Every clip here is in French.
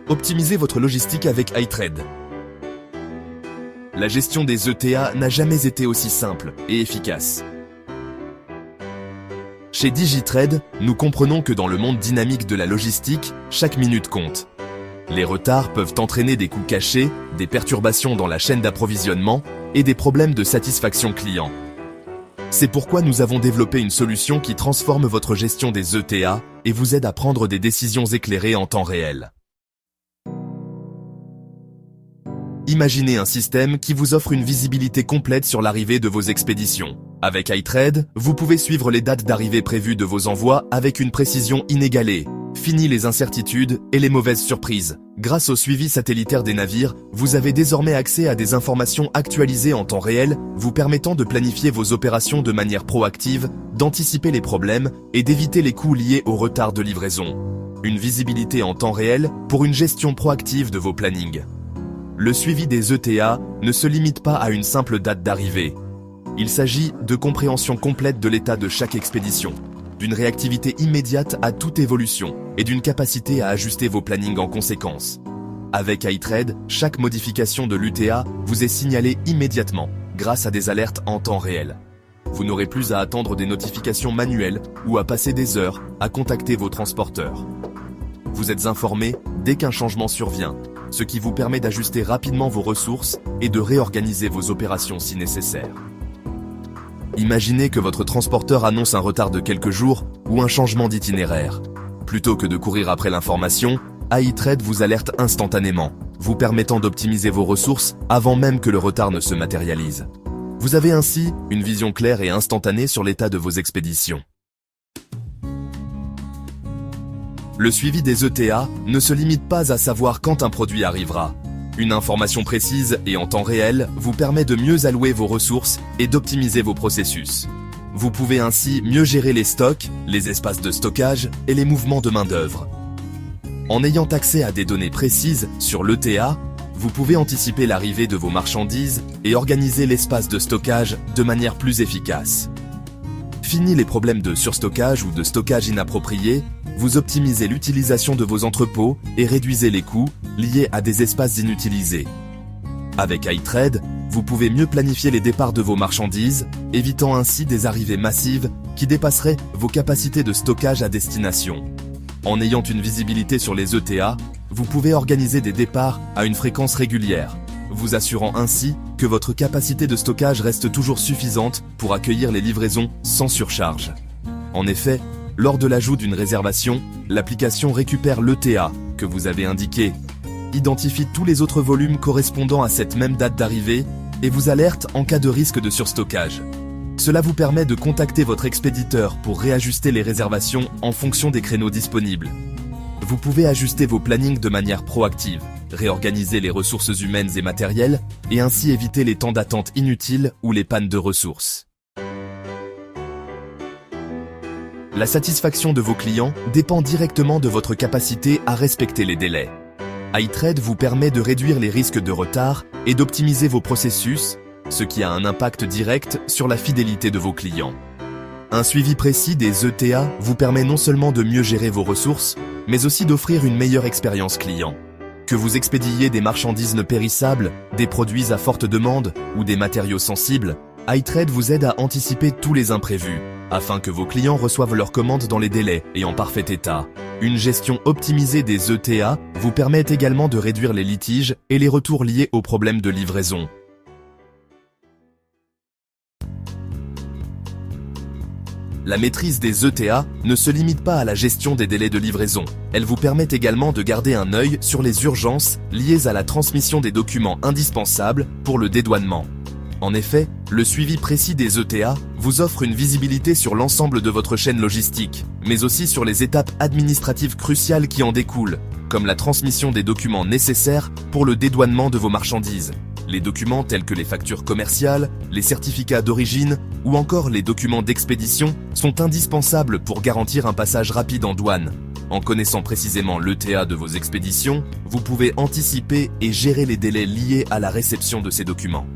Optimisez votre logistique avec iTrade. La gestion des ETA n'a jamais été aussi simple et efficace. Chez Digitrade, nous comprenons que dans le monde dynamique de la logistique, chaque minute compte. Les retards peuvent entraîner des coûts cachés, des perturbations dans la chaîne d'approvisionnement et des problèmes de satisfaction client. C'est pourquoi nous avons développé une solution qui transforme votre gestion des ETA et vous aide à prendre des décisions éclairées en temps réel. Imaginez un système qui vous offre une visibilité complète sur l'arrivée de vos expéditions. Avec iTrade, vous pouvez suivre les dates d'arrivée prévues de vos envois avec une précision inégalée. Fini les incertitudes et les mauvaises surprises. Grâce au suivi satellitaire des navires, vous avez désormais accès à des informations actualisées en temps réel, vous permettant de planifier vos opérations de manière proactive, d'anticiper les problèmes et d'éviter les coûts liés au retard de livraison. Une visibilité en temps réel pour une gestion proactive de vos plannings. Le suivi des ETA ne se limite pas à une simple date d'arrivée. Il s'agit de compréhension complète de l'état de chaque expédition, d'une réactivité immédiate à toute évolution et d'une capacité à ajuster vos plannings en conséquence. Avec iTrade, chaque modification de l'UTA vous est signalée immédiatement grâce à des alertes en temps réel. Vous n'aurez plus à attendre des notifications manuelles ou à passer des heures à contacter vos transporteurs. Vous êtes informé dès qu'un changement survient, ce qui vous permet d'ajuster rapidement vos ressources et de réorganiser vos opérations si nécessaire. Imaginez que votre transporteur annonce un retard de quelques jours ou un changement d'itinéraire. Plutôt que de courir après l'information, iTrade vous alerte instantanément, vous permettant d'optimiser vos ressources avant même que le retard ne se matérialise. Vous avez ainsi une vision claire et instantanée sur l'état de vos expéditions. Le suivi des ETA ne se limite pas à savoir quand un produit arrivera. Une information précise et en temps réel vous permet de mieux allouer vos ressources et d'optimiser vos processus. Vous pouvez ainsi mieux gérer les stocks, les espaces de stockage et les mouvements de main-d'œuvre. En ayant accès à des données précises sur l'ETA, vous pouvez anticiper l'arrivée de vos marchandises et organiser l'espace de stockage de manière plus efficace. Fini les problèmes de surstockage ou de stockage inapproprié, vous optimisez l'utilisation de vos entrepôts et réduisez les coûts liés à des espaces inutilisés. Avec iTrade, vous pouvez mieux planifier les départs de vos marchandises, évitant ainsi des arrivées massives qui dépasseraient vos capacités de stockage à destination. En ayant une visibilité sur les ETA, vous pouvez organiser des départs à une fréquence régulière, vous assurant ainsi que votre capacité de stockage reste toujours suffisante pour accueillir les livraisons sans surcharge. En effet, lors de l'ajout d'une réservation, l'application récupère l'ETA que vous avez indiqué, identifie tous les autres volumes correspondant à cette même date d'arrivée et vous alerte en cas de risque de surstockage. Cela vous permet de contacter votre expéditeur pour réajuster les réservations en fonction des créneaux disponibles. Vous pouvez ajuster vos plannings de manière proactive, réorganiser les ressources humaines et matérielles et ainsi éviter les temps d'attente inutiles ou les pannes de ressources. La satisfaction de vos clients dépend directement de votre capacité à respecter les délais. iTrade vous permet de réduire les risques de retard et d'optimiser vos processus, ce qui a un impact direct sur la fidélité de vos clients. Un suivi précis des ETA vous permet non seulement de mieux gérer vos ressources, mais aussi d'offrir une meilleure expérience client. Que vous expédiez des marchandises non périssables, des produits à forte demande ou des matériaux sensibles, iTrade vous aide à anticiper tous les imprévus, afin que vos clients reçoivent leurs commandes dans les délais et en parfait état. Une gestion optimisée des ETA vous permet également de réduire les litiges et les retours liés aux problèmes de livraison. La maîtrise des ETA ne se limite pas à la gestion des délais de livraison. Elle vous permet également de garder un œil sur les urgences liées à la transmission des documents indispensables pour le dédouanement. En effet, le suivi précis des ETA vous offre une visibilité sur l'ensemble de votre chaîne logistique, mais aussi sur les étapes administratives cruciales qui en découlent, comme la transmission des documents nécessaires pour le dédouanement de vos marchandises. Les documents tels que les factures commerciales, les certificats d'origine ou encore les documents d'expédition sont indispensables pour garantir un passage rapide en douane. En connaissant précisément l'ETA de vos expéditions, vous pouvez anticiper et gérer les délais liés à la réception de ces documents.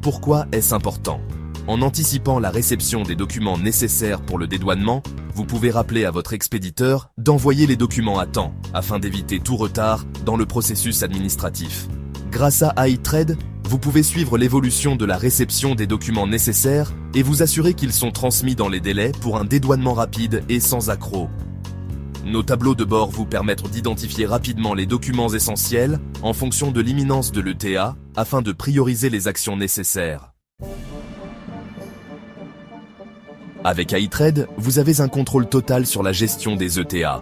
Pourquoi est-ce important ? En anticipant la réception des documents nécessaires pour le dédouanement, vous pouvez rappeler à votre expéditeur d'envoyer les documents à temps, afin d'éviter tout retard dans le processus administratif. Grâce à iTrade, vous pouvez suivre l'évolution de la réception des documents nécessaires et vous assurer qu'ils sont transmis dans les délais pour un dédouanement rapide et sans accroc. Nos tableaux de bord vous permettent d'identifier rapidement les documents essentiels en fonction de l'imminence de l'ETA afin de prioriser les actions nécessaires. Avec iTrade, vous avez un contrôle total sur la gestion des ETA.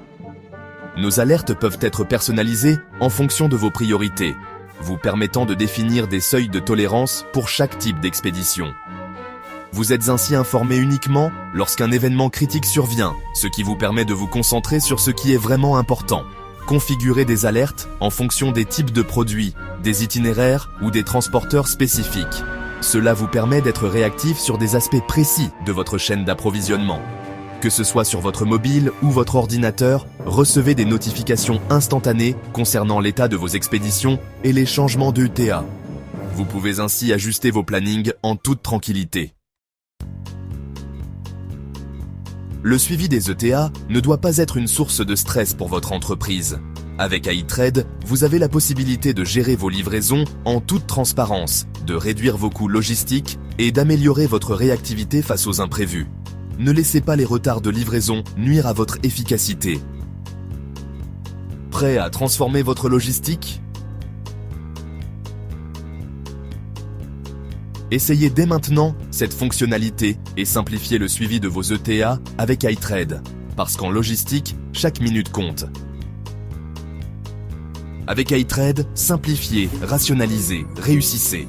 Nos alertes peuvent être personnalisées en fonction de vos priorités, vous permettant de définir des seuils de tolérance pour chaque type d'expédition. Vous êtes ainsi informé uniquement lorsqu'un événement critique survient, ce qui vous permet de vous concentrer sur ce qui est vraiment important. Configurez des alertes en fonction des types de produits, des itinéraires ou des transporteurs spécifiques. Cela vous permet d'être réactif sur des aspects précis de votre chaîne d'approvisionnement. Que ce soit sur votre mobile ou votre ordinateur, recevez des notifications instantanées concernant l'état de vos expéditions et les changements d'ETA. Vous pouvez ainsi ajuster vos plannings en toute tranquillité. Le suivi des ETA ne doit pas être une source de stress pour votre entreprise. Avec iTrade, vous avez la possibilité de gérer vos livraisons en toute transparence, de réduire vos coûts logistiques et d'améliorer votre réactivité face aux imprévus. Ne laissez pas les retards de livraison nuire à votre efficacité. Prêt à transformer votre logistique ? Essayez dès maintenant cette fonctionnalité et simplifiez le suivi de vos ETA avec iTrade, parce qu'en logistique, chaque minute compte. Avec iTrade, simplifiez, rationalisez, réussissez.